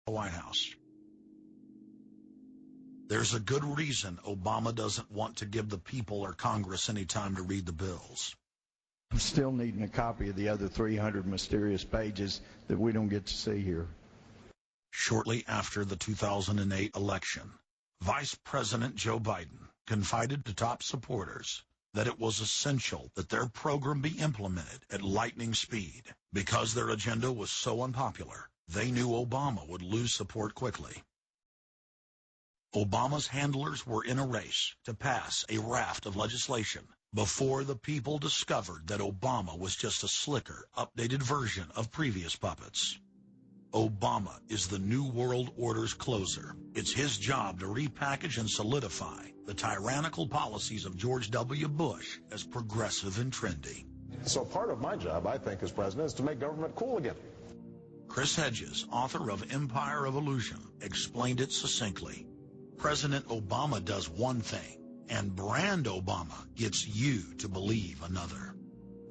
the White House. There's a good reason Obama doesn't want to give the people or Congress any time to read the bills. I'm still needing a copy of the other 300 mysterious pages that we don't get to see here. Shortly after the 2008 election, Vice President Joe Biden confided to top supporters that it was essential that their program be implemented at lightning speed. Because their agenda was so unpopular, they knew Obama would lose support quickly. Obama's handlers were in a race to pass a raft of legislation before the people discovered that Obama was just a slicker, updated version of previous puppets. Obama is the New World Order's closer. It's his job to repackage and solidify the tyrannical policies of George W. Bush as progressive and trendy. So part of my job, I think, as president, is to make government cool again. Chris Hedges, author of Empire of Illusion, explained it succinctly. President Obama does one thing, and brand Obama gets you to believe another.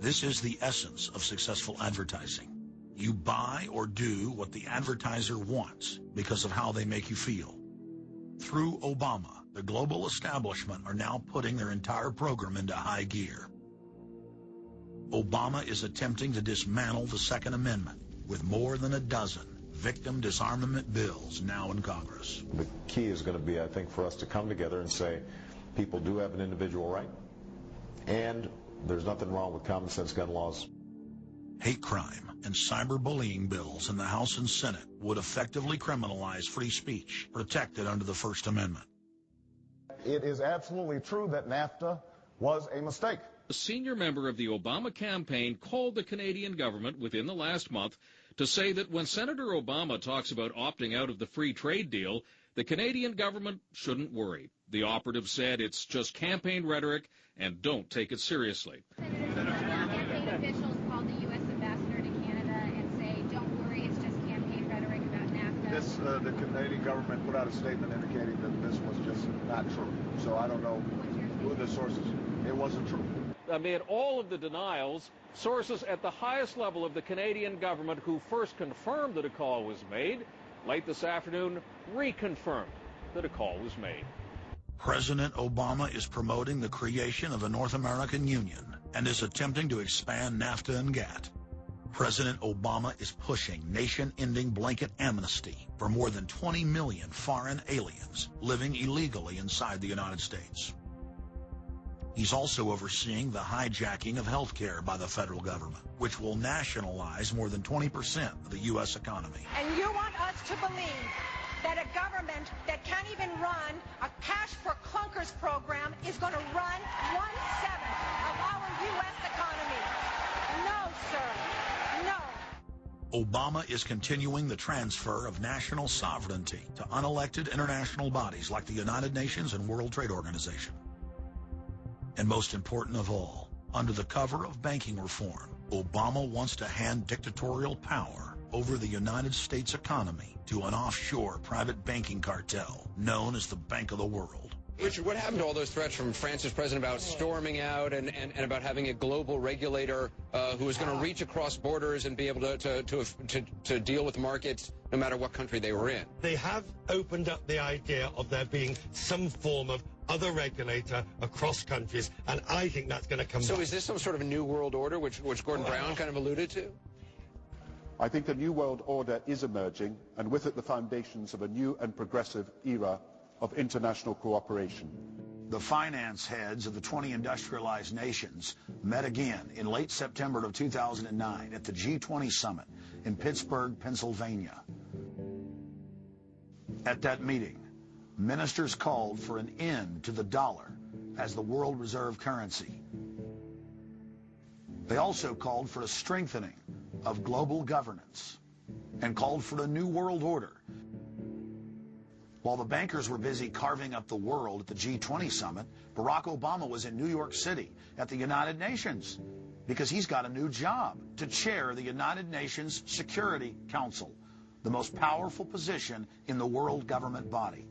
This is the essence of successful advertising. You buy or do what the advertiser wants because of how they make you feel. Through Obama, the global establishment are now putting their entire program into high gear. Obama is attempting to dismantle the Second Amendment with more than a dozen victim disarmament bills now in Congress. The key is going to be, I think, for us to come together and say people do have an individual right, and there's nothing wrong with common sense gun laws. Hate crime and cyberbullying bills in the House and Senate would effectively criminalize free speech protected under the First Amendment. It is absolutely true that NAFTA was a mistake. A senior member of the Obama campaign called the Canadian government within the last month to say that when Senator Obama talks about opting out of the free trade deal, the Canadian government shouldn't worry. The operative said it's just campaign rhetoric and don't take it seriously. Campaign officials called the U.S. ambassador to Canada and say, don't worry, it's just campaign rhetoric about NAFTA. The Canadian government put out a statement indicating that this was just not true. So I don't know who the sources. It wasn't true. Amid all of the denials, sources at the highest level of the Canadian government who first confirmed that a call was made, late this afternoon reconfirmed that a call was made. President Obama is promoting the creation of a North American Union and is attempting to expand NAFTA and GATT. President Obama is pushing nation-ending blanket amnesty for more than 20 million foreign aliens living illegally inside the United States. He's also overseeing the hijacking of health care by the federal government, which will nationalize more than 20% of the U.S. economy. And you want us to believe that a government that can't even run a cash for clunkers program is going to run 1/7 of our U.S. economy? No, sir. No. Obama is continuing the transfer of national sovereignty to unelected international bodies like the United Nations and World Trade Organization. And most important of all, under the cover of banking reform, Obama wants to hand dictatorial power over the United States economy to an offshore private banking cartel known as the Bank of the World. Richard, what happened to all those threats from France's president about storming out and about having a global regulator who was going to reach across borders and be able to deal with markets no matter what country they were in? They have opened up the idea of there being some form of other regulator across countries, and I think that's going to come back. So is this some sort of a new world order, which Gordon Brown kind of alluded to? I think a new world order is emerging, and with it the foundations of a new and progressive era of international cooperation. The finance heads of the 20 industrialized nations met again in late September of 2009 at the G20 summit in Pittsburgh, Pennsylvania. At that meeting, ministers called for an end to the dollar as the world reserve currency. They also called for a strengthening of global governance and called for a new world order. While the bankers were busy carving up the world at the G20 summit, Barack Obama was in New York City at the United Nations because he's got a new job to chair the United Nations Security Council, the most powerful position in the world government body.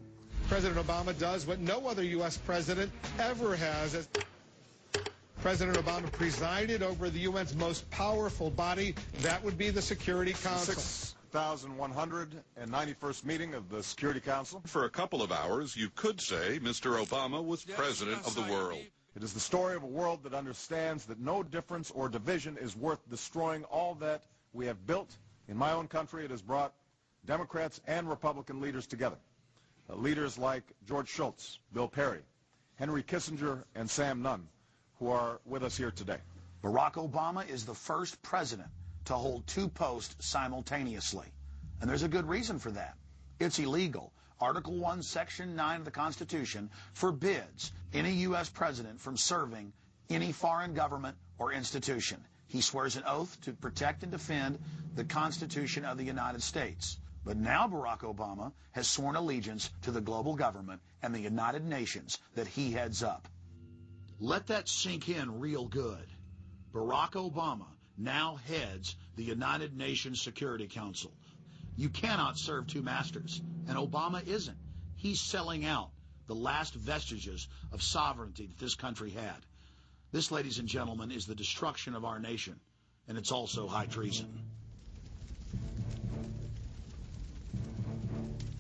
President Obama does what no other U.S. president ever has. President Obama presided over the UN's most powerful body. That would be the Security Council. 1,191st meeting of the Security Council. For a couple of hours, you could say Mr. Obama was president of the world. It is the story of a world that understands that no difference or division is worth destroying all that we have built. In my own country, it has brought Democrats and Republican leaders together. Leaders like George Shultz, Bill Perry, Henry Kissinger, and Sam Nunn, who are with us here today. Barack Obama is the first president to hold two posts simultaneously. And there's a good reason for that. It's illegal. Article 1, Section 9 of the Constitution forbids any U.S. president from serving any foreign government or institution. He swears an oath to protect and defend the Constitution of the United States. But now Barack Obama has sworn allegiance to the global government and the United Nations that he heads up. Let that sink in real good. Barack Obama now heads the United Nations Security Council. You cannot serve two masters, and Obama isn't. He's selling out the last vestiges of sovereignty that this country had. This, ladies and gentlemen, is the destruction of our nation, and it's also high treason.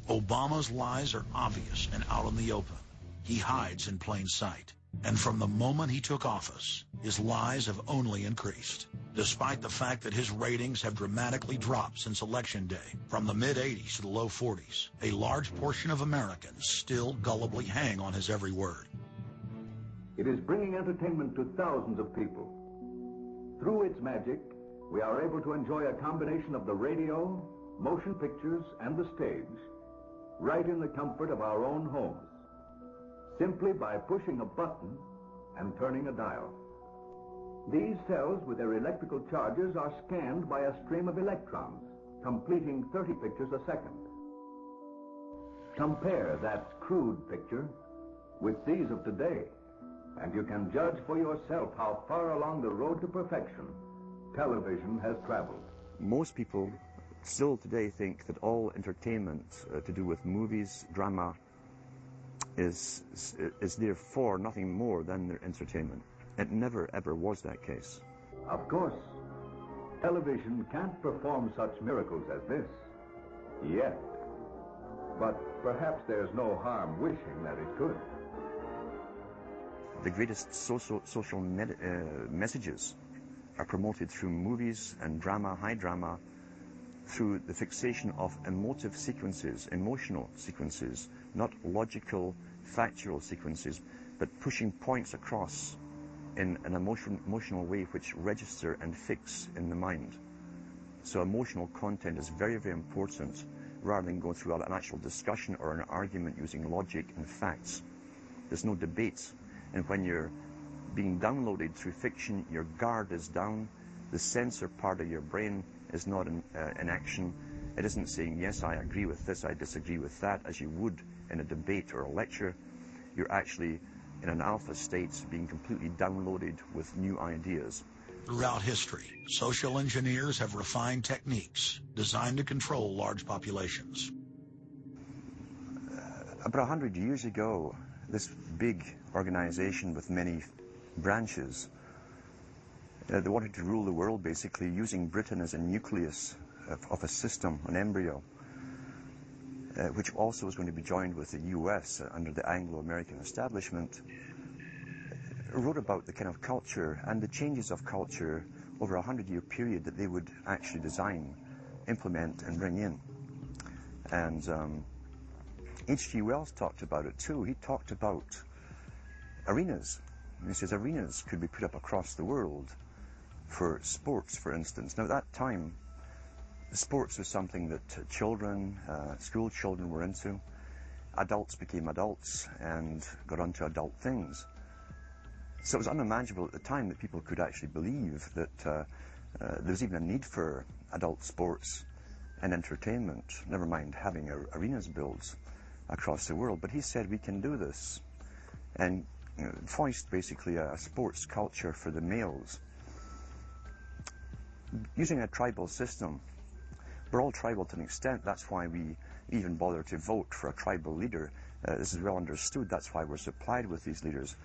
Obama's lies are obvious and out in the open. He hides in plain sight. And from the moment he took office, his lies have only increased, despite the fact that his ratings have dramatically dropped since Election Day. From the mid-'80s to the low 40s, a large portion of Americans still gullibly hang on his every word. It is bringing entertainment to thousands of people. Through its magic, we are able to enjoy a combination of the radio, motion pictures, and the stage, right in the comfort of our own homes, simply by pushing a button and turning a dial. These cells with their electrical charges are scanned by a stream of electrons, completing 30 pictures a second. Compare that crude picture with these of today, and you can judge for yourself how far along the road to perfection television has traveled. Most people still today think that all entertainment to do with movies, drama, is therefore nothing more than their entertainment. It never ever was that case. Of course, television can't perform such miracles as this, yet. But perhaps there's no harm wishing that it could. The greatest social messages are promoted through movies and drama, high drama, through the fixation of emotive sequences, emotional sequences, not logical, factual sequences, but pushing points across in an emotional way which register and fix in the mind. So emotional content is very, very important, rather than going through an actual discussion or an argument using logic and facts. There's no debate. And when you're being downloaded through fiction, your guard is down, the censor part of your brain is not in action. It isn't saying, yes, I agree with this, I disagree with that, as you would in a debate or a lecture. You're actually in an alpha state, being completely downloaded with new ideas. Throughout history, social engineers have refined techniques designed to control large populations. About 100 years ago, this big organization with many branches, they wanted to rule the world basically using Britain as a nucleus of a system, an embryo, which also was going to be joined with the US under the Anglo-American establishment, wrote about the kind of culture and the changes of culture over a 100-year period that they would actually design, implement, and bring in. And H.G. Wells talked about it too. He talked about arenas. He says arenas could be put up across the world for sports, for instance. Now, at that time, sports was something that children, school children were into. Adults became adults and got onto adult things. So it was unimaginable at the time that people could actually believe that there was even a need for adult sports and entertainment, never mind having arenas built across the world. But he said we can do this, and foist basically a sports culture for the males. Using a tribal system, we're all tribal to an extent. That's why we even bother to vote for a tribal leader. This is well understood. That's why we're supplied with these leaders.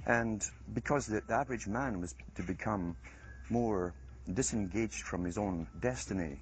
And because the average man was to become more disengaged from his own destiny